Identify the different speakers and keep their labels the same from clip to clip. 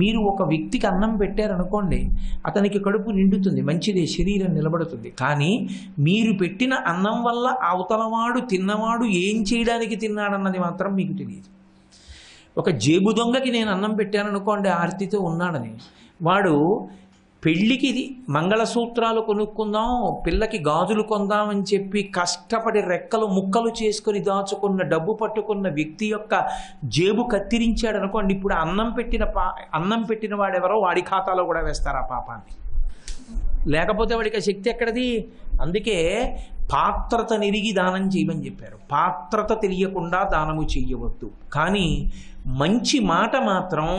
Speaker 1: మీరు ఒక వ్యక్తికి అన్నం పెట్టారనుకోండి, అతనికి కడుపు నిండుతుంది, మంచిదే, శరీరం నిలబడుతుంది. కానీ మీరు పెట్టిన అన్నం వల్ల అవతలవాడు తిన్నవాడు ఏం చేయడానికి తిన్నాడన్నది మాత్రం మీకు తెలియదు. ఒక జేబు దొంగకి నేను అన్నం పెట్టాననుకోండి, ఆర్తితో ఉన్నాడని, వాడు పెళ్ళికి మంగళసూత్రాలు కొనుక్కుందాం, పిల్లకి గాజులు కొందామని చెప్పి కష్టపడి రెక్కలు ముక్కలు చేసుకొని దాచుకున్న డబ్బు పట్టుకున్న వ్యక్తి యొక్క జేబు కత్తిరించాడు అనుకోండి, ఇప్పుడు అన్నం పెట్టిన వాడెవరో వాడి ఖాతాలో కూడా వేస్తారు ఆ పాపాన్ని. లేకపోతే వాడికి ఆ శక్తి ఎక్కడిది? అందుకే పాత్రత నెరిగి దానం చేయమని చెప్పారు. పాత్రత తెలియకుండా దానము చెయ్యవద్దు. కానీ మంచి మాట మాత్రం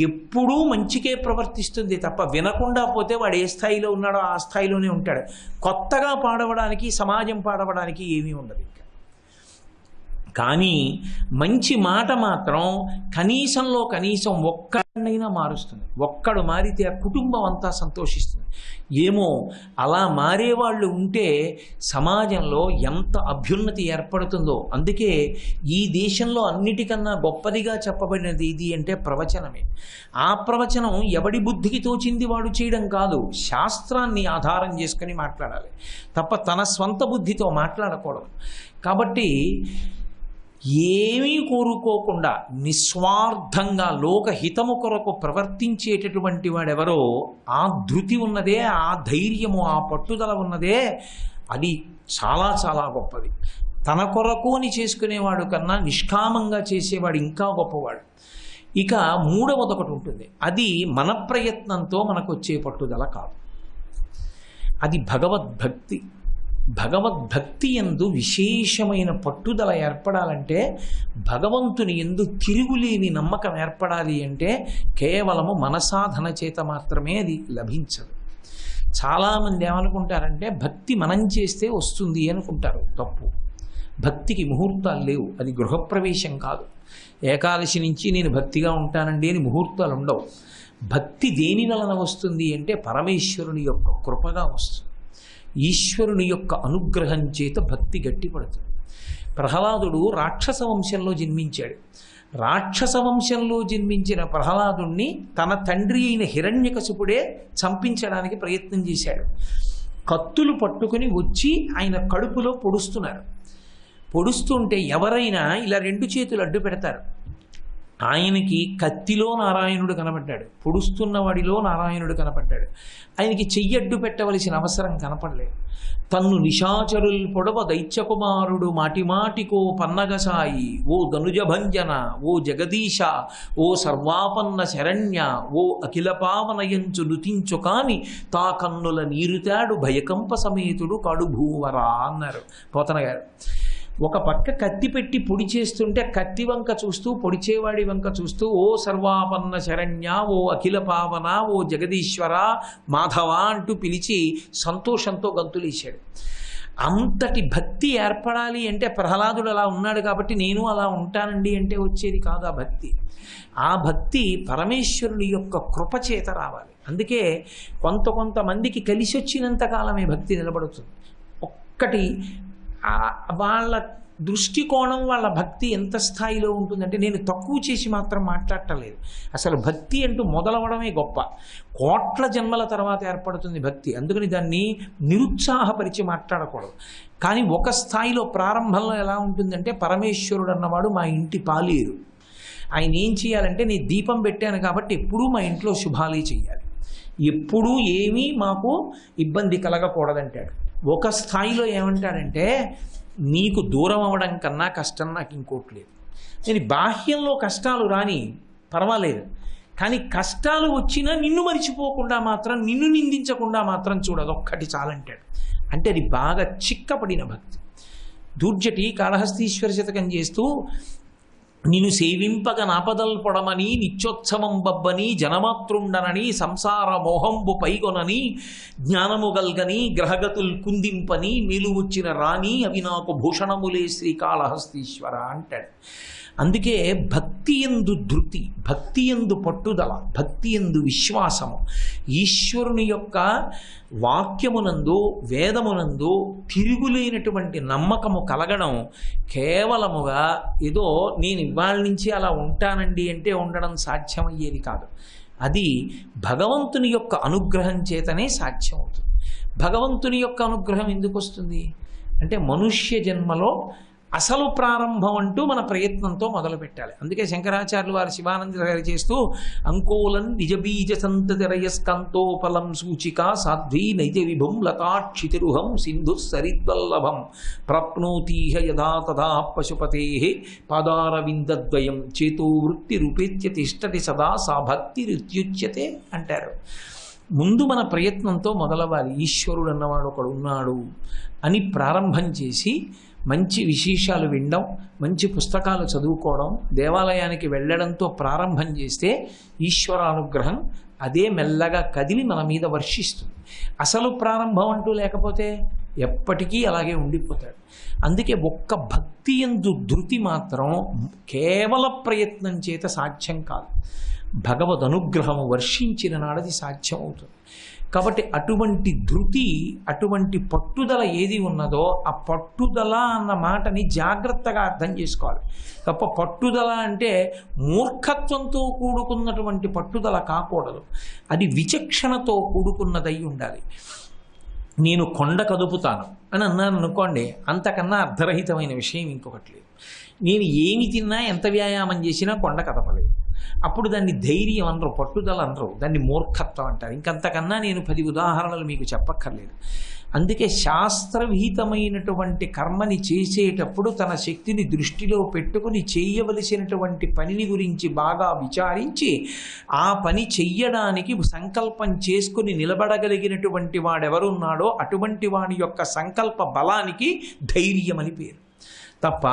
Speaker 1: ఎప్పుడూ మంచికే ప్రవర్తిస్తుంది తప్ప, వినకుండా పోతే వాడు ఏ స్థాయిలో ఉన్నాడో ఆ స్థాయిలోనే ఉంటాడు. కొత్తగా పాడవడానికి, సమాజం పాడవడానికి ఏమీ ఉండదు. ఇంకా కానీ మంచి మాట మాత్రం కనీసంలో కనీసం ఒక్కడైనా మారుస్తుంది. ఒక్కడు మారితే ఆ కుటుంబం అంతా సంతోషిస్తుంది. ఏమో అలా మారేవాళ్ళు ఉంటే సమాజంలో ఎంత అభ్యున్నతి ఏర్పడుతుందో. అందుకే ఈ దేశంలో అన్నిటికన్నా గొప్పదిగా చెప్పబడినది ఇది అంటే ప్రవచనమే. ఆ ప్రవచనం ఎవడి బుద్ధికి తోచింది వాడు చేయడం కాదు, శాస్త్రాన్ని ఆధారం చేసుకొని మాట్లాడాలి తప్ప తన స్వంత బుద్ధితో మాట్లాడకూడదు. కాబట్టి ఏమీ కోరుకోకుండా నిస్వార్థంగా లోకహితము కొరకు ప్రవర్తించేటటువంటి వాడెవరో, ఆ ధృతి ఉన్నదే, ఆ ధైర్యము, ఆ పట్టుదల ఉన్నదే, అది చాలా చాలా గొప్పది. తన కొరకు అని చేసుకునేవాడు కన్నా నిష్కామంగా చేసేవాడు ఇంకా గొప్పవాడు. ఇక మూడవది ఒకటి ఉంటుంది, అది మన ప్రయత్నంతో మనకు వచ్చే పట్టుదల కాదు, అది భగవద్భక్తి. భగవద్భక్తి యందు విశేషమైన పట్టుదల ఏర్పడాలంటే, భగవంతుని యందు తిరుగులేని నమ్మకం ఏర్పడాలి అంటే కేవలము మనసాధన చేత మాత్రమే అది లభించదు. చాలామంది ఏమనుకుంటారంటే భక్తి మనం చేస్తే వస్తుంది అనుకుంటారు. తప్పు. భక్తికి ముహూర్తాలు లేవు, అది గృహప్రవేశం కాదు. ఏకాదశి నుంచి నేను భక్తిగా ఉంటానండి అని ముహూర్తాలు ఉండవు. భక్తి దేని వలన వస్తుంది అంటే పరమేశ్వరుని యొక్క కృపగా వస్తుంది. ఈశ్వరుని యొక్క అనుగ్రహం చేత భక్తి గట్టిపడుతుంది. ప్రహ్లాదుడు రాక్షస వంశంలో జన్మించాడు. రాక్షస వంశంలో జన్మించిన ప్రహ్లాదుణ్ణి తన తండ్రి అయిన హిరణ్యకశిపుడే చంపించడానికి ప్రయత్నం చేశాడు. కత్తులు పట్టుకుని వచ్చి ఆయన కడుపులో పొడుస్తున్నారు. పొడుస్తుంటే ఎవరైనా ఇలా రెండు చేతులు అడ్డు పెడతారు. ఆయనకి కత్తిలో నారాయణుడు కనపడ్డాడు, పొడుస్తున్నవాడిలో నారాయణుడు కనపడ్డాడు. ఆయనకి చెయ్యడ్డు పెట్టవలసిన అవసరం కనపడలేదు. తన్ను నిశాచరుల్ పొడవ దైత్యకుమారుడు మాటిమాటికో పన్నగసాయి, ఓ ధనుజభంజన, ఓ జగదీశ, ఓ సర్వాపన్న శరణ్య, ఓ అఖిల పావనయంచు నుతించు కాని తా కన్నుల నీరుతాడు భయకంప సమేతుడు కాడు భూవరా అన్నారు పోతన గారు. ఒక పక్క కత్తి పెట్టి పొడి చేస్తుంటే కత్తి వంక చూస్తూ, పొడిచేవాడి వంక చూస్తూ, ఓ సర్వాపన్న శరణ్య, ఓ అఖిల పావన, ఓ జగదీశ్వర, మాధవ అంటూ పిలిచి సంతోషంతో గంతులేశాడు. అంతటి భక్తి ఏర్పడాలి అంటే ప్రహ్లాదుడు అలా ఉన్నాడు కాబట్టి నేను అలా ఉంటానండి అంటే వచ్చేది కాదు ఆ భక్తి. ఆ భక్తి పరమేశ్వరుని యొక్క కృపచేత రావాలి. అందుకే కొంతమందికి కలిసి వచ్చినంత కాలమే భక్తి నిలబడుతుంది. ఒక్కటి వాళ్ళ దృష్టికోణం, వాళ్ళ భక్తి ఎంత స్థాయిలో ఉంటుందంటే, నేను తక్కువ చేసి మాత్రం మాట్లాడటలేదు. అసలు భక్తి అంటూ మొదలవడమే గొప్ప. కోట్ల జన్మల తర్వాత ఏర్పడుతుంది భక్తి. అందుకని దాన్ని నిరుత్సాహపరిచి మాట్లాడకూడదు. కానీ ఒక స్థాయిలో ప్రారంభంలో ఎలా ఉంటుందంటే, పరమేశ్వరుడు అన్నవాడు మా ఇంటి పాలేరు. ఆయన ఏం చేయాలంటే, నేను దీపం పెట్టాను కాబట్టి ఎప్పుడూ మా ఇంట్లో శుభాలే చేయాలి, ఎప్పుడూ ఏమీ మాకు ఇబ్బంది కలగకూడదంటాడు. ఒక స్థాయిలో ఏమంటాడంటే, నీకు దూరం అవ్వడం కన్నా కష్టం నాకు ఇంకోటి లేదు. నేను బాహ్యంలో కష్టాలు రాని పర్వాలేదు, కానీ కష్టాలు వచ్చినా నిన్ను మరిచిపోకుండా మాత్రం, నిన్ను నిందించకుండా మాత్రం చూడదు, ఒక్కటి చాలంటాడు. అంటే అది బాగా చిక్కపడిన భక్తి. దూర్జటి కాళహస్తీశ్వర శతకం చేస్తూ, నిన్ను సేవింపగ నాపదల్ పొడమని నిత్యోత్సవం బబ్బని జనమాతృండనని సంసార మోహంబు పైగొనని జ్ఞానము గల్గని గ్రహగతుల్ కుందింపని మేలు వచ్చిన రాణి అవి నాకు భూషణములే శ్రీకాళహస్తీశ్వర అంటాడు. అందుకే భక్తి యందు ధృతి, భక్తి యందు పట్టుదల, భక్తి యందు విశ్వాసము, ఈశ్వరుని యొక్క వాక్యమునందు, వేదమునందు తిరుగులేనటువంటి నమ్మకము కలగడం కేవలముగా ఏదో నేను ఇవాళ నుంచి అలా ఉంటానండి అంటే ఉండడం సాధ్యమయ్యేది కాదు. అది భగవంతుని యొక్క అనుగ్రహం చేతనే సాధ్యం అవుతుంది. భగవంతుని యొక్క అనుగ్రహం ఎందుకు వస్తుంది అంటే మనుష్య జన్మలో అసలు ప్రారంభం అంటూ మన ప్రయత్నంతో మొదలు పెట్టాలి. అందుకే శంకరాచార్యులు వారు శివానంద చేస్తూ అంకోలం నిజబీజ సంతతిరయస్కంతోపలం సూచిక సాధ్వీ నైజ విభుం లతాక్షితిరుహం సింధు సరిద్వల్లభం ప్రాప్నోతీహ యథా తథా పశుపతే పాదారవిందద్వయం చేతో వృత్తి రూపేత్య తిష్టతి సదా సా భక్తి రుత్యుచ్యతే అంటారు. ముందు మన ప్రయత్నంతో మొదలవ్వాలి. ఈశ్వరుడు అన్నవాడు ఒకడు ఉన్నాడు అని ప్రారంభం చేసి మంచి విశేషాలు వినడం, మంచి పుస్తకాలు చదువుకోవడం, దేవాలయానికి వెళ్ళడంతో ప్రారంభం చేస్తే ఈశ్వరానుగ్రహం అదే మెల్లగా కదిలి మన మీద వర్షిస్తుంది. అసలు ప్రారంభం అంటూ లేకపోతే ఎప్పటికీ అలాగే ఉండిపోతాడు. అందుకే ఒక్క భక్తి యందు ధృతి మాత్రం కేవల ప్రయత్నం చేత సాధ్యం కాదు. భగవద్ అనుగ్రహము వర్షించిన నాడది సాధ్యం అవుతుంది. కాబట్టి అటువంటి ధృతి, అటువంటి పట్టుదల ఏది ఉన్నదో ఆ పట్టుదల అన్న మాటని జాగ్రత్తగా అర్థం చేసుకోవాలి. తప్ప పట్టుదల అంటే మూర్ఖత్వంతో కూడుకున్నటువంటి పట్టుదల కాకూడదు. అది విచక్షణతో కూడుకున్నదై ఉండాలి. నేను కొండ కదుపుతాను అని అన్నాను అనుకోండి, అంతకన్నా అర్ధరహితమైన విషయం ఇంకొకటి లేదు. నేను ఏమి తిన్నా ఎంత వ్యాయామం చేసినా కొండ కదపలేదు. అప్పుడు దాన్ని ధైర్యం అనరు, పట్టుదల అనరు, దాన్ని మూర్ఖత్వం అంటారు. ఇంకంతకన్నా నేను 10 ఉదాహరణలు మీకు చెప్పక్కర్లేదు. అందుకే శాస్త్రవిహితమైనటువంటి కర్మని చేసేటప్పుడు తన శక్తిని దృష్టిలో పెట్టుకుని చేయవలసినటువంటి పనిని గురించి బాగా విచారించి ఆ పని చెయ్యడానికి సంకల్పం చేసుకుని నిలబడగలిగినటువంటి వాడెవరున్నాడో అటువంటి వాడి యొక్క సంకల్ప బలానికి ధైర్యం అని పేరు. తప్ప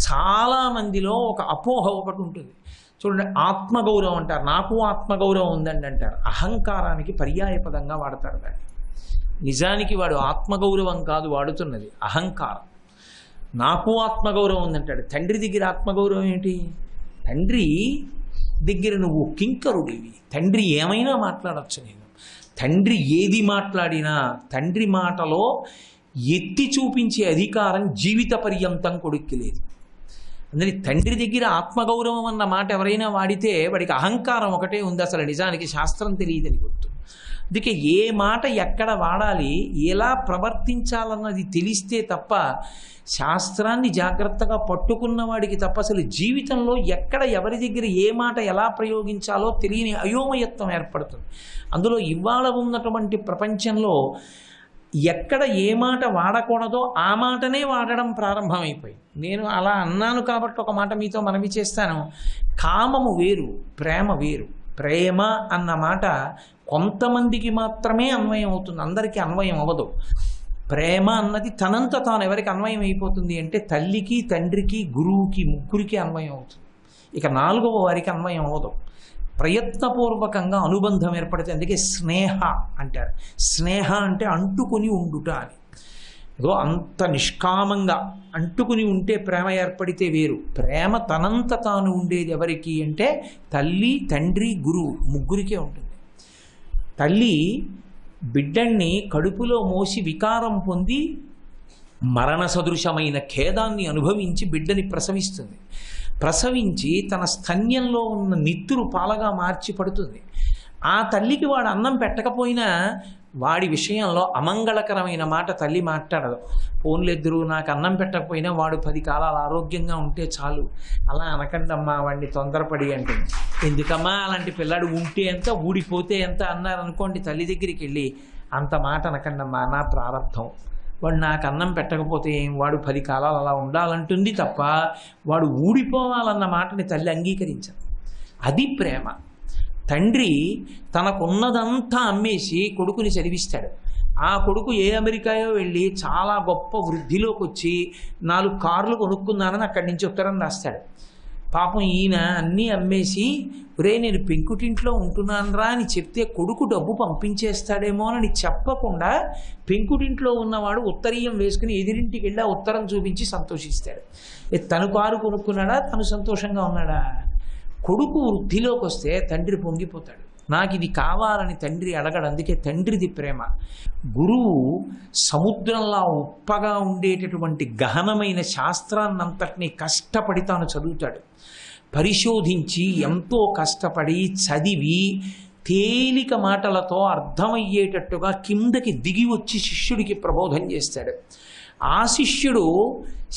Speaker 1: చాలామందిలో ఒక అపోహ ఒకటి ఉంటుంది. చూడండి, ఆత్మగౌరవం అంటారు, నాకు ఆత్మగౌరవం ఉందండి అంటారు. అహంకారానికి పర్యాయపదంగా వాడతారు దాన్ని. నిజానికి వాడు ఆత్మగౌరవం కాదు వాడుతున్నది, అహంకారం. నాకు ఆత్మగౌరవం ఉందంటాడు. తండ్రి దగ్గర ఆత్మగౌరవం ఏంటి? తండ్రి దగ్గర నువ్వు కింకరుడివి. తండ్రి ఏమైనా మాట్లాడచ్చు. నేను తండ్రి ఏది మాట్లాడినా తండ్రి మాటలో ఎత్తి చూపించే అధికారం జీవిత పర్యంతం కొడుక్కి లేదు. అందుకని తండ్రి దగ్గర ఆత్మగౌరవం అన్న మాట ఎవరైనా వాడితే వాడికి అహంకారం ఒకటే ఉంది. అసలు నిజానికి శాస్త్రం తెలియదని గుర్తు. అందుకే ఏ మాట ఎక్కడ వాడాలి, ఎలా ప్రవర్తించాలన్నది తెలిస్తే తప్ప శాస్త్రాన్ని జాగ్రత్తగా పట్టుకున్న వాడికి తప్ప అసలు జీవితంలో ఎక్కడ ఎవరి దగ్గర ఏ మాట ఎలా ప్రయోగించాలో తెలియని అయోమయత్వం ఏర్పడుతుంది. అందులో ఇవాళ ఉన్నటువంటి ప్రపంచంలో ఎక్కడ ఏ మాట వాడకూడదో ఆ మాటనే వాడడం ప్రారంభమైపోయింది. నేను అలా అన్నాను కాబట్టి ఒక మాట మీతో మనవి చేస్తాను. కామము వేరు, ప్రేమ వేరు. ప్రేమ అన్న మాట కొంతమందికి మాత్రమే అన్వయం అవుతుంది, అందరికీ అన్వయం అవ్వదు. ప్రేమ అన్నది తనంత తాను ఎవరికి అన్వయం అయిపోతుంది అంటే తల్లికి, తండ్రికి, గురువుకి, ముగ్గురికి అన్వయం అవుతుంది. ఇక 4వ వారికి అన్వయం అవ్వదు. ప్రయత్నపూర్వకంగా అనుబంధం ఏర్పడితే అందుకే స్నేహ అంటారు. స్నేహ అంటే అంటుకుని ఉండుట అని. ఏదో అంత నిష్కామంగా అంటుకుని ఉంటే ప్రేమ ఏర్పడితే వేరు. ప్రేమ తనంత తాను ఉండేది ఎవరికి అంటే తల్లి, తండ్రి, గురువు ముగ్గురికే ఉంటుంది. తల్లి బిడ్డల్ని కడుపులో మోసి వికారం పొంది మరణ సదృశమైన ఖేదాన్ని అనుభవించి బిడ్డని ప్రసవిస్తుంది. ప్రసవించి తన స్తన్యంలో ఉన్న నిత్తురు పాలగా మార్చి పడుతుంది. ఆ తల్లికి వాడు అన్నం పెట్టకపోయినా వాడి విషయంలో అమంగళకరమైన మాట తల్లి మాట్లాడదు. పోన్లెద్దరు నాకు అన్నం పెట్టకపోయినా వాడు 10 కాలాలు ఆరోగ్యంగా ఉంటే చాలు, అలా అనకండమ్మా వాడిని తొందరపడి అంటే. ఎందుకమ్మా అలాంటి పిల్లాడు ఉంటే ఎంత ఊడిపోతే ఎంత అన్నారనుకోండి, తల్లి దగ్గరికి వెళ్ళి అంత మాట అనకండమ్మా, నా ప్రారంభం, వాడు నాకు అన్నం పెట్టకపోతే ఏం, వాడు 10 కాలాలు అలా ఉండాలంటుంది తప్ప వాడు ఊడిపోవాలన్న మాటని తల్లి అంగీకరించదు. అది ప్రేమ. తండ్రి తనకున్నదంతా అమ్మేసి కొడుకుని చదివిస్తాడు. ఆ కొడుకు ఏ అమెరికాయో వెళ్ళి చాలా గొప్ప వృద్ధిలోకి వచ్చి 4 కార్లు కొనుక్కున్నానని అక్కడి నుంచి ఉత్తరం రాస్తాడు. పాపం ఈయన అన్నీ అమ్మేసి ఒరే నేను పెంకుటింట్లో ఉంటున్నానరా అని చెప్తే కొడుకు డబ్బు పంపించేస్తాడేమో అని చెప్పకుండా పెంకుటింట్లో ఉన్నవాడు ఉత్తరీయం వేసుకుని ఎదిరింటికి వెళ్ళి ఆ ఉత్తరం చూపించి సంతోషిస్తాడు. తను కారు కొనుక్కున్నాడా, తను సంతోషంగా ఉన్నాడా? కొడుకు వృద్ధిలోకి వస్తే తండ్రి పొంగిపోతాడు. నాకు ఇది కావాలని తండ్రి అడగడు. అందుకే తండ్రిది ప్రేమ. గురువు సముద్రంలా ఉప్పగా ఉండేటటువంటి గహనమైన శాస్త్రాన్నంతటినీ కష్టపడి తాను చదువుతాడు. పరిశోధించి ఎంతో కష్టపడి చదివి తేలిక మాటలతో అర్థమయ్యేటట్టుగా కిందకి దిగి వచ్చి శిష్యుడికి ప్రబోధం చేస్తాడు. ఆ శిష్యుడు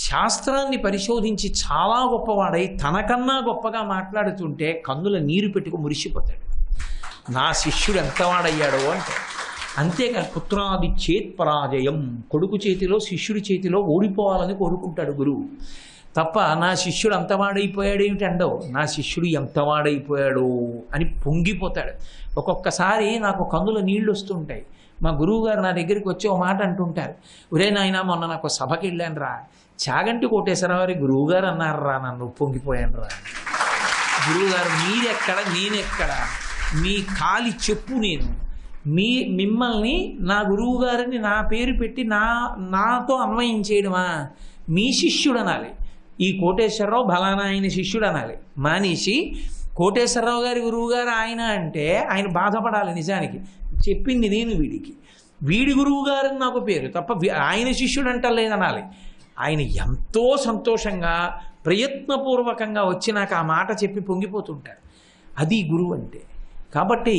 Speaker 1: శాస్త్రాన్ని పరిశోధించి చాలా గొప్పవాడై తనకన్నా గొప్పగా మాట్లాడుతుంటే కన్నుల నీరు పెట్టుకు మురిసిపోతాడు. నా శిష్యుడు ఎంతవాడయ్యాడో అంటే. అంతేకాని పుత్రాది చేత్ పరాజయం, కొడుకు చేతిలో శిష్యుడి చేతిలో ఓడిపోవాలని కోరుకుంటాడు గురువు తప్ప నా శిష్యుడు అంతవాడైపోయాడు ఏమిటి అండవు. నా శిష్యుడు ఎంతవాడైపోయాడు అని పొంగిపోతాడు. ఒక్కొక్కసారి నాకు కన్నుల నీళ్లు వస్తుంటాయి. మా గురువుగారు నా దగ్గరికి వచ్చి ఓ మాట అంటుంటారు, ఒరే నాయనా మొన్న నాకు సభకి వెళ్ళాను రా, చాగంటి కోటేశ్వరరావు గారి గురువుగారు అన్నారు రా, నన్ను పొంగిపోయాను రా. గురువుగారు మీరెక్కడ నేనెక్కడ, మీ కాలి చెప్పు నేను, మిమ్మల్ని నా గురువు గారిని నా పేరు పెట్టి నాతో అన్వయం చేయడమా, మీ శిష్యుడు అనాలి. ఈ కోటేశ్వరరావు బలానా ఆయన శిష్యుడు అనాలి. మానేసి కోటేశ్వరరావు గారి గురువు గారు ఆయన అంటే ఆయన బాధపడాలి. నిజానికి చెప్పింది నేను వీడికి, వీడి గురువు గారని నాకు పేరు తప్ప ఆయన శిష్యుడు అంటలేదనాలి. ఆయన ఎంతో సంతోషంగా ప్రయత్నపూర్వకంగా వచ్చి నాకు ఆ మాట చెప్పి పొంగిపోతుంటారు. అది గురువు అంటే. కాబట్టి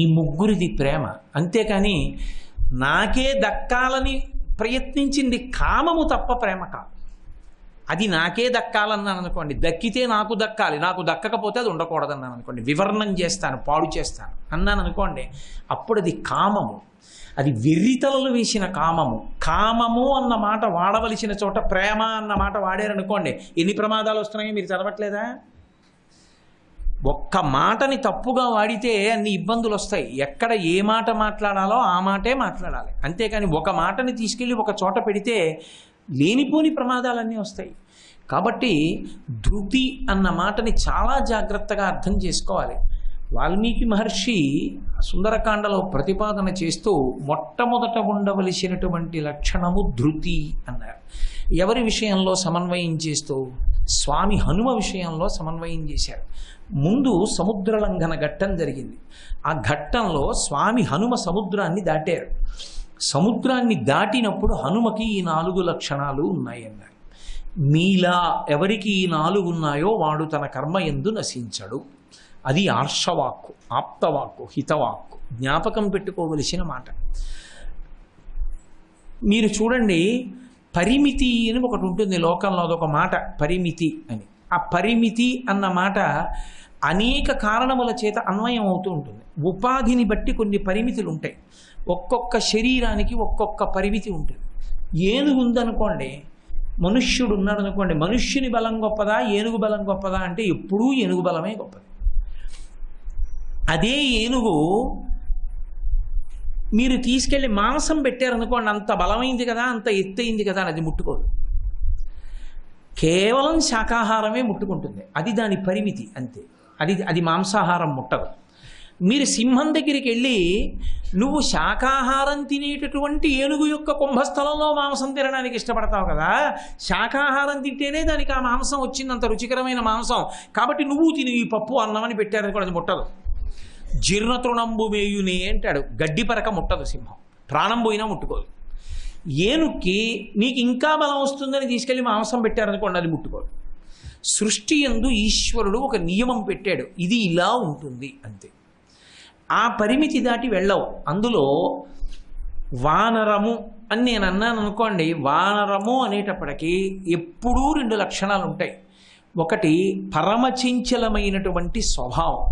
Speaker 1: ఈ ముగ్గురిది ప్రేమ. అంతేకాని నాకే దక్కాలని ప్రయత్నించింది కామము తప్ప ప్రేమ కాదు. అది నాకే దక్కాలన్నాను అనుకోండి, దక్కితే నాకు దక్కాలి, నాకు దక్కకపోతే అది ఉండకూడదన్నాను అనుకోండి, వివర్ణం చేస్తాను, పాడు చేస్తాను అన్నాను అనుకోండి, అప్పుడు అది కామము. అది వెర్రితలలు వేసిన కామము. కామము అన్న మాట వాడవలసిన చోట ప్రేమ అన్న మాట వాడారనుకోండి, ఎన్ని ప్రమాదాలు వస్తున్నాయో మీరు చదవట్లేదా? ఒక్క మాటని తప్పుగా వాడితే అన్ని ఇబ్బందులు వస్తాయి. ఎక్కడ ఏ మాట మాట్లాడాలో ఆ మాటే మాట్లాడాలి. అంతేకాని ఒక మాటని తీసుకెళ్ళి ఒక చోట పెడితే లేనిపోని ప్రమాదాలన్నీ వస్తాయి. కాబట్టి ధృతి అన్న మాటని చాలా జాగ్రత్తగా అర్థం చేసుకోవాలి. వాల్మీకి మహర్షి సుందరకాండలో ప్రతిపాదన చేస్తూ మొట్టమొదట ఉండవలసినటువంటి లక్షణము ధృతి అన్నారు. ఎవరి విషయంలో సమన్వయం చేస్తూ? స్వామి హనుమ విషయంలో సమన్వయం చేశారు. ముందు సముద్ర లంఘన ఘట్టం జరిగింది. ఆ ఘట్టంలో స్వామి హనుమ సముద్రాన్ని దాటారు. సముద్రాన్ని దాటినప్పుడు హనుమకి ఈ 4 లక్షణాలు ఉన్నాయన్నారు. మీలా ఎవరికి ఈ 4 ఉన్నాయో వాడు తన కర్మ యందు నశించడు. అది ఆర్షవాక్కు, ఆప్తవాక్కు, హితవాక్కు. జ్ఞాపకం పెట్టుకోవలసిన మాట. మీరు చూడండి, పరిమితి అని ఒకటి ఉంటుంది లోకంలో, అదొక మాట పరిమితి అని. ఆ పరిమితి అన్న మాట అనేక కారణముల చేత అన్వయం అవుతూ ఉంటుంది. ఉపాధిని బట్టి కొన్ని పరిమితులు ఉంటాయి. ఒక్కొక్క శరీరానికి ఒక్కొక్క పరిమితి ఉంటుంది. ఏనుగు ఉందనుకోండి, మనుష్యుడు ఉన్నాడు అనుకోండి, మనుష్యుని బలం గొప్పదా ఏనుగు బలం గొప్పదా అంటే ఎప్పుడూ ఏనుగు బలమే గొప్పది. అదే ఏనుగు మీరు తీసుకెళ్ళి మాంసం పెట్టారనుకోండి, అంత బలమైంది కదా, అంత ఎత్తైంది కదా, అది ముట్టుకోదు. కేవలం శాకాహారమే ముట్టుకుంటుంది. అది దాని పరిమితి అంతే. అది మాంసాహారం ముట్టదు. మీరు సింహం దగ్గరికి వెళ్ళి నువ్వు శాకాహారం తినేటటువంటి ఏనుగు యొక్క కుంభస్థలంలో మాంసం తినడానికి ఇష్టపడతావు కదా, శాకాహారం తింటేనే దానికి ఆ మాంసం వచ్చిందంత రుచికరమైన మాంసం, కాబట్టి నువ్వు తిని ఈ పప్పు అన్నమని పెట్టారనుకోండి, అది ముట్టదు. జీర్ణతృణంబు మేయునే అంటాడు. గడ్డి పరక ముట్టదు సింహం, ప్రాణం పోయినా ముట్టుకోదు. ఏనుక్కి నీకు ఇంకా బలం వస్తుందని తీసుకెళ్ళి మాంసం పెట్టారనుకోండి, అది ముట్టుకోదు. సృష్టి యందు ఈశ్వరుడు ఒక నియమం పెట్టాడు, ఇది ఇలా ఉంటుంది అంతే. ఆ పరిమితి దాటి వెళ్ళవు. అందులో వానరము అని నేను అన్నాను అనుకోండి, వానరము అనేటప్పటికీ ఎప్పుడూ 2 లక్షణాలు ఉంటాయి. ఒకటి పరమచంచలమైనటువంటి స్వభావం,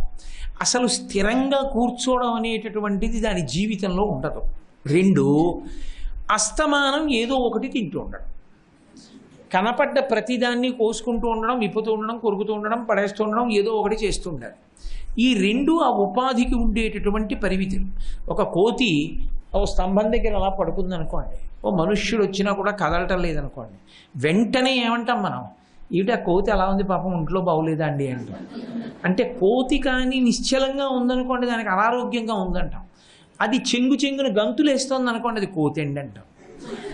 Speaker 1: అసలు స్థిరంగా కూర్చోవడం అనేటటువంటిది దాని జీవితంలో ఉండదు. 2 అస్తమానం ఏదో ఒకటి తింటూ ఉండడం, కనపడ్డ ప్రతిదాన్ని కోసుకుంటూ ఉండడం, విప్పుతూ ఉండడం, కొరుకుతూ ఉండడం, పడేస్తూ ఉండడం, ఏదో ఒకటి చేస్తూ ఉండాలి. ఈ 2 ఆ ఉపాధికి ఉండేటటువంటి పరిమితులు. ఒక కోతి ఓ స్తంభం దగ్గర అలా పడుకుంది అనుకోండి, ఓ మనుష్యుడు వచ్చినా కూడా కదలటం లేదనుకోండి, వెంటనే ఏమంటాం మనం, ఈట కోతి అలా ఉంది పాపం ఒంట్లో బాగోలేదా అండి అంటాం. అంటే కోతి కానీ నిశ్చలంగా ఉందనుకోండి, దానికి అనారోగ్యంగా ఉందంటాం. అది చెంగును గంతులు వేస్తుంది అనుకోండి, అది కోతి అండి అంటాం.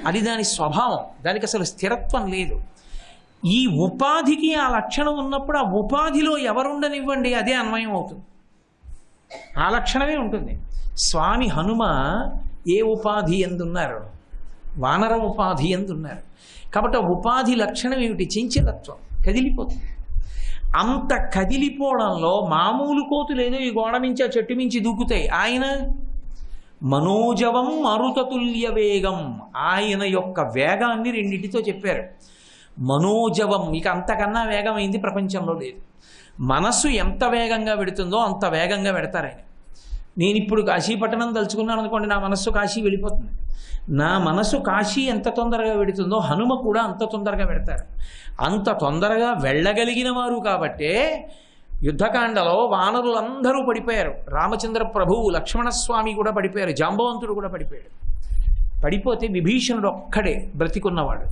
Speaker 1: అది దాని స్వభావం, దానికి అసలు స్థిరత్వం లేదు. ఈ ఉపాధికి ఆ లక్షణం ఉన్నప్పుడు ఆ ఉపాధిలో ఎవరుండనివ్వండి, అదే అన్వయం అవుతుంది, ఆ లక్షణమే ఉంటుంది. స్వామి హనుమ ఏ ఉపాధి ఎందున్నారు? వానర ఉపాధి ఎందున్నారు. కాబట్టి ఆ ఉపాధి లక్షణం ఏమిటి? చంచలత్వం, కదిలిపోతుంది. అంత కదిలిపోవడంలో మామూలు కోతులు ఏదో ఈ గోడ మించి ఆ చెట్టు మించి దూకుతాయి, ఆయన మనోజవం మరుతతుల్య వేగం. ఆయన యొక్క వేగాన్ని రెండింటితో చెప్పారు. మనోజవం, ఇక అంతకన్నా వేగమైంది ప్రపంచంలో లేదు. మనస్సు ఎంత వేగంగా పెడుతుందో అంత వేగంగా పెడతారు ఆయన. నేను ఇప్పుడు కాశీపట్టణం తలుచుకున్నాను అనుకోండి, నా మనస్సు కాశీ వెళ్ళిపోతుంది. నా మనస్సు కాశీ ఎంత తొందరగా పెడుతుందో హనుమ కూడా అంత తొందరగా పెడతారు. అంత తొందరగా వెళ్ళగలిగిన వారు కాబట్టే యుద్ధకాండలో వానరులందరూ పడిపోయారు. రామచంద్ర ప్రభువు, లక్ష్మణస్వామి కూడా పడిపోయారు, జాంబవంతుడు కూడా పడిపోయాడు. పడిపోతే విభీషణుడు ఒక్కడే బ్రతికున్నవాడు,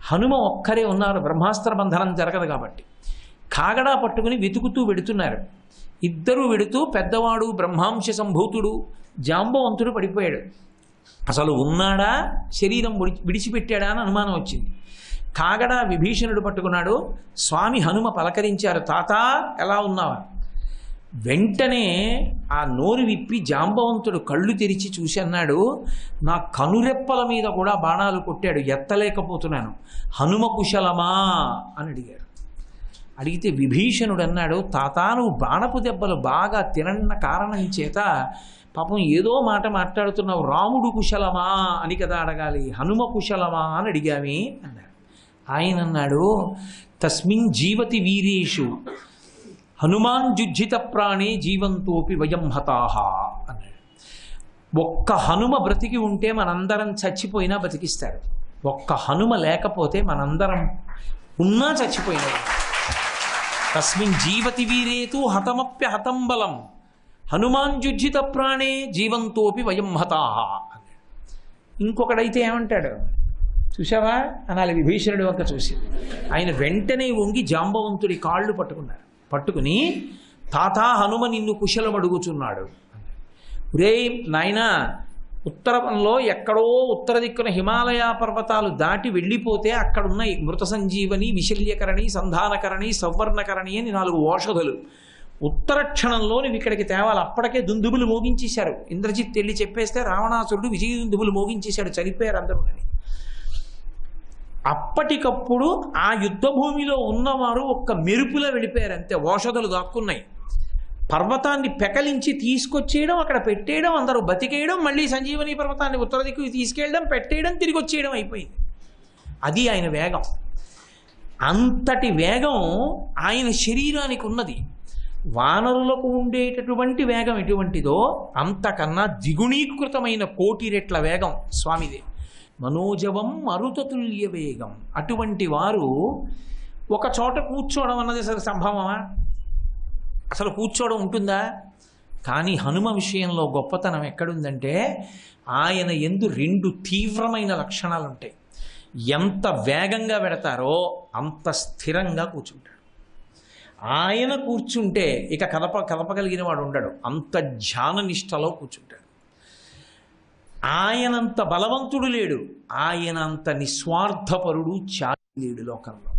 Speaker 1: హనుమ ఒక్కరే ఉన్నారు. బ్రహ్మాస్త్ర బంధనం జరగదు కాబట్టి కాగడా పట్టుకుని వెతుకుతూ వెడుతున్నారు. ఇద్దరూ వెడుతూ పెద్దవాడు బ్రహ్మాంశ సంభూతుడు జాంబవంతుడు పడిపోయాడు. అసలు ఉన్నాడా, శరీరం విడిచిపెట్టాడా అని అనుమానం వచ్చింది. కాగడా విభీషణుడు పట్టుకున్నాడు. స్వామి హనుమ పలకరించారు, తాత ఎలా ఉన్నావా? వెంటనే ఆ నోరు విప్పి జాంబవంతుడు కళ్ళు తెరిచి చూసి అన్నాడు, నా కనురెప్పల మీద కూడా బాణాలు కొట్టాడు, ఎత్తలేకపోతున్నాను, హనుమ కుశలమా అని అడిగాడు. అడిగితే విభీషణుడు అన్నాడు, తాత నువ్వు బాణపు దెబ్బలు బాగా తినన్న కారణం చేత పాపం ఏదో మాట మాట్లాడుతున్నావు, రాముడు కుశలమా అని కదా అడగాలి, హనుమ కుశలమా అని అడిగావి అన్నాడు. ఆయన అన్నాడు, తస్మిన్ జీవతి వీరేషు హనుమాన్ జుజ్జిత ప్రాణే జీవంతోపి వయం హతాహ అన్నాడు. ఒక్క హనుమ బ్రతికి ఉంటే మనందరం చచ్చిపోయినా బతికిస్తాడు, ఒక్క హనుమ లేకపోతే మనందరం ఉన్నా చచ్చిపోయినా. తస్మిన్ జీవతి వీరేతు హతమప్య హతం బలం హనుమాన్ జుజ్జిత ప్రాణే జీవంతోపి వయం హతాహ అన్నాడు. ఇంకొకడైతే ఏమంటాడు చూసావా అనాలి విభీషణుడి వంక చూసి. ఆయన వెంటనే వంగి జాంబవంతుడి కాళ్ళు పట్టుకున్నారు. పట్టుకుని తాత హనుమ నిన్ను కుశలం అడుగుచున్నాడు. రే నాయనా, ఉత్తరంలో ఎక్కడో ఉత్తర దిక్కున హిమాలయ పర్వతాలు దాటి వెళ్ళిపోతే అక్కడున్న మృత సంజీవని, విశల్యకరణి, సంధానకరణి, సౌవర్ణకరణి అని 4 ఓషధులు ఉత్తర క్షణంలో నువ్వు ఇక్కడికి తేవాలి. అప్పటికే దుందుబులు మోగించేశారు. ఇంద్రజిత్ వెళ్ళి చెప్పేస్తే రావణాసురుడు విజయ దుందుబులు మోగించేశాడు, చనిపోయారు అందరూ అని. అప్పటికప్పుడు ఆ యుద్ధ భూమిలో ఉన్నవారు ఒక్క మెరుపులో వెళ్ళిపోయారు అంతే. ఓషధులు దాక్కున్నాయి. పర్వతాన్ని పెకలించి తీసుకొచ్చేయడం, అక్కడ పెట్టేయడం, అందరూ బతికేయడం, మళ్ళీ సంజీవని పర్వతాన్ని ఉత్తర దిక్కు తీసుకెళ్ళడం, పెట్టేయడం, తిరిగి వచ్చేయడం అయిపోయింది. అది ఆయన వేగం. అంతటి వేగం ఆయన శరీరానికి ఉన్నది. వానరులకు ఉండేటటువంటి వేగం ఎటువంటిదో అంతకన్నా ద్విగుణీకృతమైన 1,000,000 రెట్ల వేగం స్వామిదే. మనోజవం మరుతతుల్య వేగం. అటువంటి వారు ఒక చోట కూర్చోవడం అన్నది అసలు సంభవమా? అసలు కూర్చోవడం ఉంటుందా? కానీ హనుమ విషయంలో గొప్పతనం ఎక్కడుందంటే ఆయన యందు 2 తీవ్రమైన లక్షణాలు ఉంటాయి. ఎంత వేగంగా పెడతారో అంత స్థిరంగా కూర్చుంటాడు. ఆయన కూర్చుంటే ఇక కదపగలిగిన వాడు ఉండడు, అంత ధ్యాన నిష్టలో కూర్చుంటాడు. ఆయనంత బలవంతుడు లేడు, ఆయనంత నిస్వార్థపరుడు చాలి లేడు లోకంలో.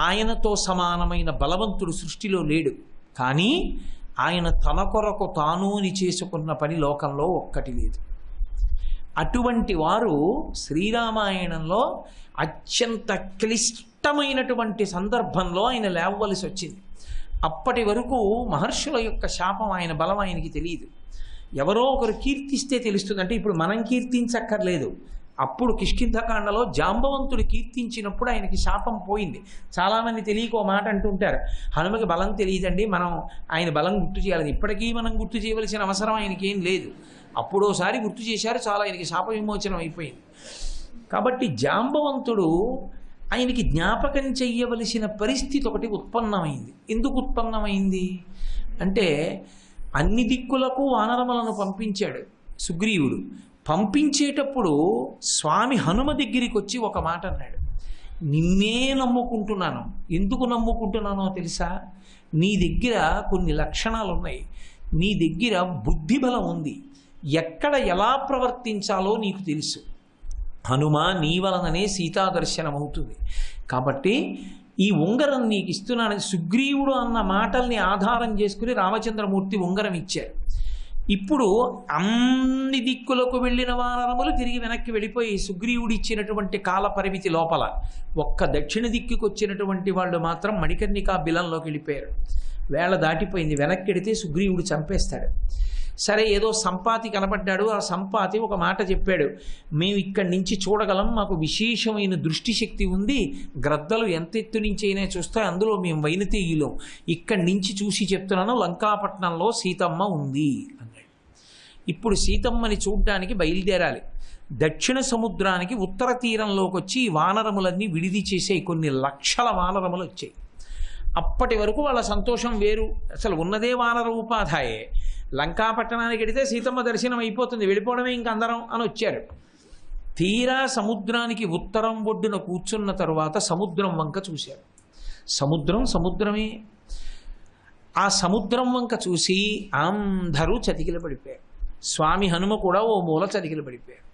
Speaker 1: ఆయనతో సమానమైన బలవంతుడు సృష్టిలో లేడు. కానీ ఆయన తన కొరకు తాను అని చేసుకున్న పని లోకంలో ఒక్కటి లేదు. అటువంటి వారు శ్రీరామాయణంలో అత్యంత క్లిష్టమైనటువంటి సందర్భంలో ఆయన లేవవలసి వచ్చింది. అప్పటి వరకు మహర్షుల యొక్క శాపం, ఆయన బలం ఆయనకి తెలియదు. ఎవరో ఒకరు కీర్తిస్తే తెలుస్తుంది. అంటే ఇప్పుడు మనం కీర్తించక్కర్లేదు. అప్పుడు కిష్కింధకాండలో జాంబవంతుడు కీర్తించినప్పుడు ఆయనకి శాపం పోయింది. చాలామంది తెలియక ఓ మాట అంటుంటారు, హనుమకి బలం తెలియదండి, మనం ఆయన బలం గుర్తు చేయాలని. ఇప్పటికీ మనం గుర్తు చేయవలసిన అవసరం ఆయనకి ఏం లేదు. అప్పుడోసారి గుర్తు చేశారు, చాలా ఆయనకి శాప విమోచనం అయిపోయింది. కాబట్టి జాంబవంతుడు ఆయనకి జ్ఞాపకం చెయ్యవలసిన పరిస్థితి ఒకటి ఉత్పన్నమైంది. ఎందుకు ఉత్పన్నమైంది అంటే అన్ని దిక్కులకు వానరములను పంపించాడు సుగ్రీవుడు. పంపించేటప్పుడు స్వామి హనుమ దగ్గరికి వచ్చి ఒక మాట అన్నాడు, నిన్నే నమ్ముకుంటున్నాను. ఎందుకు నమ్ముకుంటున్నానో తెలుసా? నీ దగ్గర కొన్ని లక్షణాలు ఉన్నాయి, నీ దగ్గర బుద్ధి బలం ఉంది, ఎక్కడ ఎలా ప్రవర్తించాలో నీకు తెలుసు. హనుమ నీ వలననే సీతా దర్శనం అవుతుంది. కాబట్టి ఈ ఉంగరం నీకు ఇస్తున్నానని సుగ్రీవుడు అన్న మాటల్ని ఆధారం చేసుకుని రామచంద్రమూర్తి ఉంగరం ఇచ్చారు. ఇప్పుడు అన్ని దిక్కులకు వెళ్ళిన వానరములు తిరిగి వెనక్కి వెళ్ళిపోయి సుగ్రీవుడు ఇచ్చినటువంటి కాల పరిమితి లోపల ఒక్క దక్షిణ దిక్కుకు వచ్చినటువంటి వాళ్ళు మాత్రం మణికర్ణికా బిలంలోకి వెళ్ళిపోయారు. వేళ దాటిపోయింది, వెనక్కి వెడితే సుగ్రీవుడు చంపేస్తాడు. సరే, ఏదో సంపాతి కనపడ్డాడు. ఆ సంపాతి ఒక మాట చెప్పాడు, మేము ఇక్కడి నుంచి చూడగలం, మాకు విశేషమైన దృష్టి శక్తి ఉంది, గ్రద్దలు ఎంత ఎత్తు నుంచి అయినా చూస్తే అందులో మేము వైనతేయులో, ఇక్కడి నుంచి చూసి చెప్తున్నాను, లంకాపట్నంలో సీతమ్మ ఉంది అన్నాడు. ఇప్పుడు సీతమ్మని చూడ్డానికి బయలుదేరాలి. దక్షిణ సముద్రానికి ఉత్తర తీరంలోకి వచ్చి ఈ వానరములన్నీ విడిది చేసే కొన్ని లక్షల వానరములు వచ్చాయి. అప్పటి వరకు వాళ్ళ సంతోషం వేరు, అసలు ఉన్నదే వానర ఉపాధాయే. లంకాపట్టణానికి వెడితే సీతమ్మ దర్శనం అయిపోతుంది, వెళ్ళిపోవడమే ఇంక అందరం అని వచ్చారు. తీరా సముద్రానికి ఉత్తరం ఒడ్డున కూర్చున్న తరువాత సముద్రం వంక చూశారు. సముద్రమే. ఆ సముద్రం వంక చూసి అందరూ చతికిల పడిపోయారు. స్వామి హనుమ కూడా ఓ మూల చతికిల పడిపోయారు.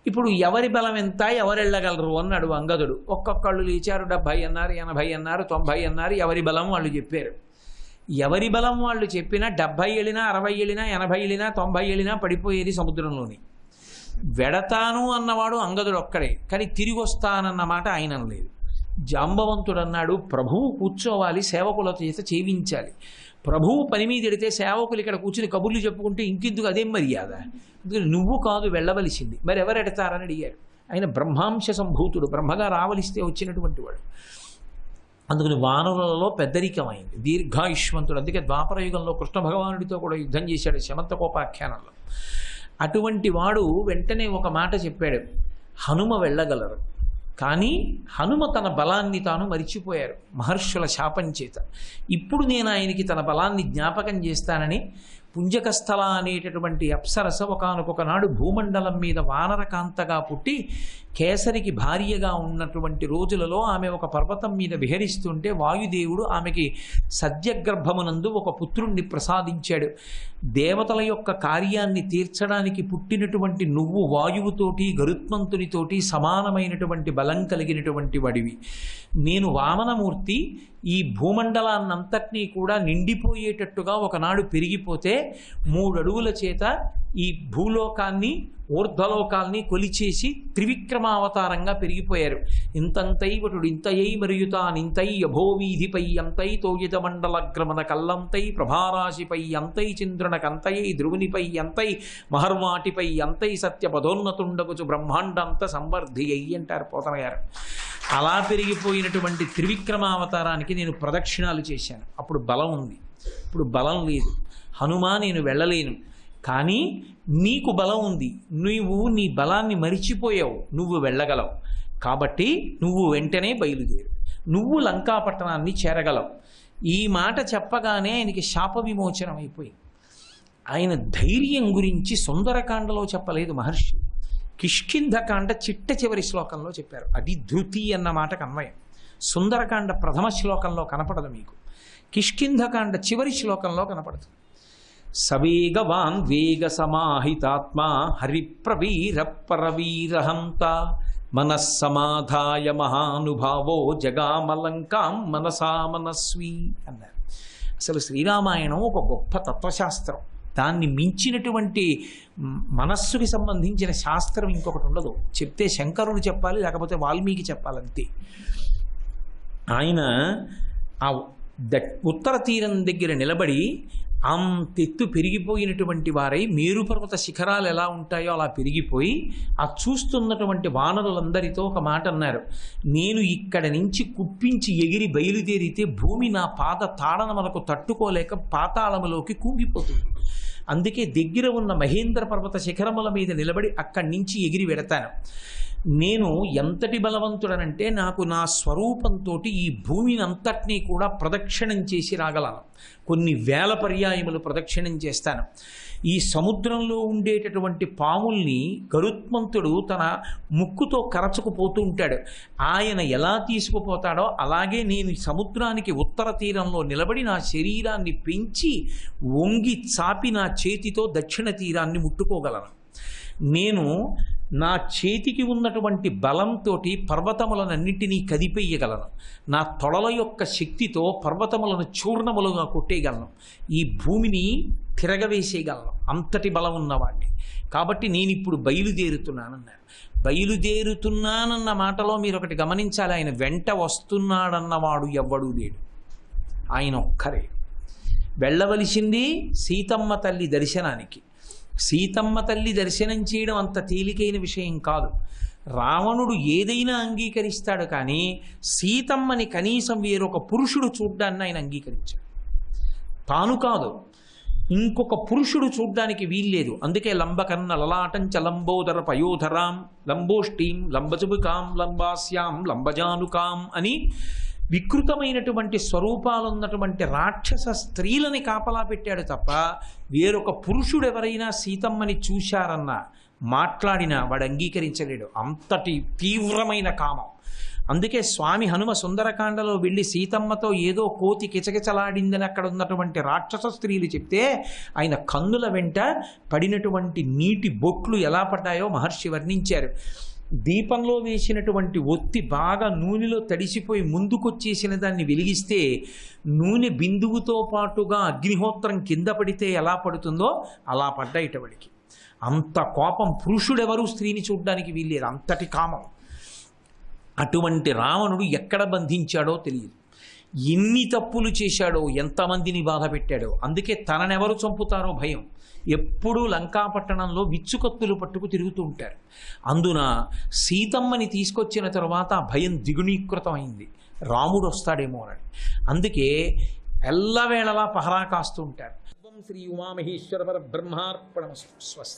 Speaker 1: ఇప్పుడు ఎవరి బలం ఎంత, ఎవరు వెళ్ళగలరు అన్నాడు అంగదుడు. ఒక్కొక్కళ్ళు లేచారు, 70 అన్నారు, 80 అన్నారు, 90 అన్నారు. ఎవరి బలం వాళ్ళు చెప్పారు. ఎవరి బలం వాళ్ళు చెప్పినా 70 వెళ్ళినా, 60 వెళ్ళినా, 80 వెళ్ళినా, 90 వెళ్ళినా పడిపోయేది సముద్రంలోని. వెడతాను అన్నవాడు అంగదుడు ఒక్కడే, కానీ తిరిగి వస్తానన్న మాట ఆయన లేదు. జాంబవంతుడు అన్నాడు, ప్రభువు కూర్చోవాలి, సేవకుల చేత చేయించాలి. ప్రభువు పని మీద ఎడితే సేవకులు ఇక్కడ కూర్చుని కబుర్లు చెప్పుకుంటే ఇంకెందుకు, అదేం మర్యాద, నువ్వు కాదు వెళ్ళవలసింది. మరి ఎవరు ఎడతారని అడిగారు. ఆయన బ్రహ్మాంశ సంభూతుడు, బ్రహ్మగా రావలిస్తే వచ్చినటువంటి వాడు. అందుకని వానరులలో పెద్దరికమైంది, దీర్ఘాయుష్మంతుడు. అందుకే ద్వాపరయుగంలో కృష్ణ భగవానుడితో కూడా యుద్ధం చేశాడు శమంతకోపాఖ్యానంలో. అటువంటి వాడు వెంటనే ఒక మాట చెప్పాడు, హనుమ వెళ్ళగలరు, కానీ హనుమ తన బలాన్ని తాను మరిచిపోయారు మహర్షుల శాపం చేత. ఇప్పుడు నేను ఆయనకి తన బలాన్ని జ్ఞాపకం చేస్తానని పుంజకస్థల అనేటటువంటి అప్సరస ఒకానొక నాడు భూమండలం మీద వానరకాంతగా పుట్టి కేసరికి భార్యగా ఉన్నటువంటి రోజులలో ఆమె ఒక పర్వతం మీద విహరిస్తుంటే వాయుదేవుడు ఆమెకి సద్యగర్భమునందు ఒక పుత్రుణ్ణి ప్రసాదించాడు. దేవతల యొక్క కార్యాన్ని తీర్చడానికి పుట్టినటువంటి నువ్వు వాయువుతోటి గరుత్మంతునితోటి సమానమైనటువంటి బలం కలిగినటువంటి వాడివి. నేను వామనమూర్తి ఈ భూమండలాన్నంతటినీ కూడా నిండిపోయేటట్టుగా ఒకనాడు పెరిగిపోతే 3 అడుగుల చేత ఈ భూలోకాన్ని ఊర్ధ్వలోకాల్ని కొలిచేసి త్రివిక్రమావతారంగా పెరిగిపోయారు. ఇంతంతైవటుడు ఇంతయై మరియుతానింతై యభోవీధిపై అంతై తోయిత మండలగ్రమణ కల్లంతై ప్రభారాశిపై అంతై చంద్రునకంతయై ధ్రువునిపై అంతై మహర్వాటిపై అంతై సత్య పదోన్నతుండగుచు బ్రహ్మాండంత సంవర్ధి అయ్యి అంటారు పోతన గారు. అలా పెరిగిపోయినటువంటి త్రివిక్రమావతారానికి నేను ప్రదక్షిణాలు చేశాను. అప్పుడు బలం ఉంది, ఇప్పుడు బలం లేదు. హనుమా నేను వెళ్ళలేను, కానీ నీకు బలం ఉంది, నువ్వు నీ బలాన్ని మరిచిపోయావు, నువ్వు వెళ్ళగలవు. కాబట్టి నువ్వు వెంటనే బయలుదేరు, నువ్వు లంకాపట్టణాన్ని చేరగలవు. ఈ మాట చెప్పగానే ఆయనకి శాప విమోచనం అయిపోయింది. ఆయన ధైర్యం గురించి సుందరకాండలో చెప్పలేదు మహర్షి, కిష్కింధకాండ చిట్ట చివరి శ్లోకంలో చెప్పారు. అది ధృతి అన్న మాటకు అన్వయం. సుందరకాండ ప్రథమ శ్లోకంలో కనపడదు మీకు, కిష్కింధకాండ చివరి శ్లోకంలో కనపడుతుంది. సవేగవాన్ వేగ సమాహితాత్మా హరిప్రవీర పరవీరహంత మనస్సమాధాయ మహానుభావో జగామలంకాం మనసా మనస్వి అన్నారు. అసలు శ్రీరామాయణం ఒక గొప్ప తత్వశాస్త్రం. దాన్ని మించినటువంటి మనస్సుకి సంబంధించిన శాస్త్రం ఇంకొకటి ఉండదు. చెప్తే శంకరుడు చెప్పాలి, లేకపోతే వాల్మీకి చెప్పాలంతే. ఆయన ఆ ఉత్తర తీరం దగ్గర నిలబడి అంతెత్తు పెరిగిపోయినటువంటి వారై మేరుపర్వత శిఖరాలు ఎలా ఉంటాయో అలా పెరిగిపోయి ఆ చూస్తున్నటువంటి వానరులందరితో ఒక మాట అన్నారు, నేను ఇక్కడ నుంచి కుప్పించి ఎగిరి బయలుదేరితే భూమి నా పాద తాడనములకు తట్టుకోలేక పాతాళములోకి కుంగిపోతుంది. అందుకే దగ్గర ఉన్న మహేంద్ర పర్వత శిఖరముల మీద నిలబడి అక్కడి నుంచి ఎగిరి వెడతాను. నేను ఎంతటి బలవంతుడనంటే నాకు నా స్వరూపంతో ఈ భూమిని అంతటినీ కూడా ప్రదక్షిణం చేసి రాగలను. కొన్ని వేల పర్యాయములు ప్రదక్షిణం చేస్తాను. ఈ సముద్రంలో ఉండేటటువంటి పాముల్ని గరుత్మంతుడు తన ముక్కుతో కరచుకుపోతూ ఉంటాడు. ఆయన ఎలా తీసుకుపోతాడో అలాగే నేను సముద్రానికి ఉత్తర తీరంలో నిలబడి నా శరీరాన్ని పెంచి వంగి చాపి నా చేతితో దక్షిణ తీరాన్ని ముట్టుకోగలను. నేను నా చేతికి ఉన్నటువంటి బలంతో పర్వతములనన్నింటినీ కదిపేయగలను. నా తొడల యొక్క శక్తితో పర్వతములను చూర్ణములుగా కొట్టేయగలను. ఈ భూమిని తిరగవేసేయగలను, అంతటి బలం ఉన్నవాడిని. కాబట్టి నేను ఇప్పుడు బయలుదేరుతున్నానన్నారు. బయలుదేరుతున్నానన్న మాటలో మీరు ఒకటి గమనించాలి, ఆయన వెంట వస్తున్నాడన్నవాడు ఎవ్వడూ లేడు, ఆయన ఒక్కరే. వెళ్ళవలసింది సీతమ్మ తల్లి దర్శనానికి. సీతమ్మ తల్లి దర్శనం చేయడం అంత తేలికైన విషయం కాదు. రావణుడు ఏదైనా అంగీకరిస్తాడు, కానీ సీతమ్మని కనీసం వేరొక పురుషుడు చూడ్డాన్ని ఆయన అంగీకరించాడు. తాను కాదు, ఇంకొక పురుషుడు చూడ్డానికి వీల్లేదు. అందుకే లంబకర్ణ లలాటంచ లంబోదర పయోధరాం లంబోష్టీం లంబజుబుకాం లంబాస్యాం లంబజానుకాం అని వికృతమైనటువంటి స్వరూపాలున్నటువంటి రాక్షస స్త్రీలని కాపలా పెట్టాడు తప్ప వేరొక పురుషుడు ఎవరైనా సీతమ్మని చూశారన్నా మాట్లాడినా వాడు అంగీకరించలేడు. అంతటి తీవ్రమైన కామం. అందుకే స్వామి హనుమ సుందరకాండలో వెళ్ళి సీతమ్మతో ఏదో కోతి కిచకిచలాడిందని అక్కడ ఉన్నటువంటి రాక్షస స్త్రీలు చెప్తే ఆయన కన్నుల వెంట పడినటువంటి నీటి బొట్లు ఎలా పడ్డాయో మహర్షి వర్ణించారు. దీపంలో వేసినటువంటి ఒత్తి బాగా నూనెలో తడిసిపోయి ముందుకొచ్చేసిన దాన్ని వెలిగిస్తే నూనె బిందువుతో పాటుగా అగ్నిహోత్రం కింద పడితే ఎలా పడుతుందో అలా పడ్డాయిటవడికి. అంత కోపం. పురుషుడెవరూ స్త్రీని చూడ్డానికి వీల్లేదు, అంతటి కామం. అటువంటి రావణుడు ఎక్కడ బంధించాడో తెలియదు, ఎన్ని తప్పులు చేశాడో, ఎంతమందిని బాధ పెట్టాడో. అందుకే తననెవరు చంపుతారో భయం. ఎప్పుడూ లంకాపట్టణంలో విచ్చుకత్తులు పట్టుకు తిరుగుతూ ఉంటారు. అందున సీతమ్మని తీసుకొచ్చిన తర్వాత భయం ద్విగుణీకృతమైంది, రాముడు వస్తాడేమో అని. అందుకే ఎల్లవేళలా పహరా కాస్తూ ఉంటారు. శ్రీ ఉమామహేశ్వర పరబ్రహ్మార్పణమస్తు. స్వస్తి.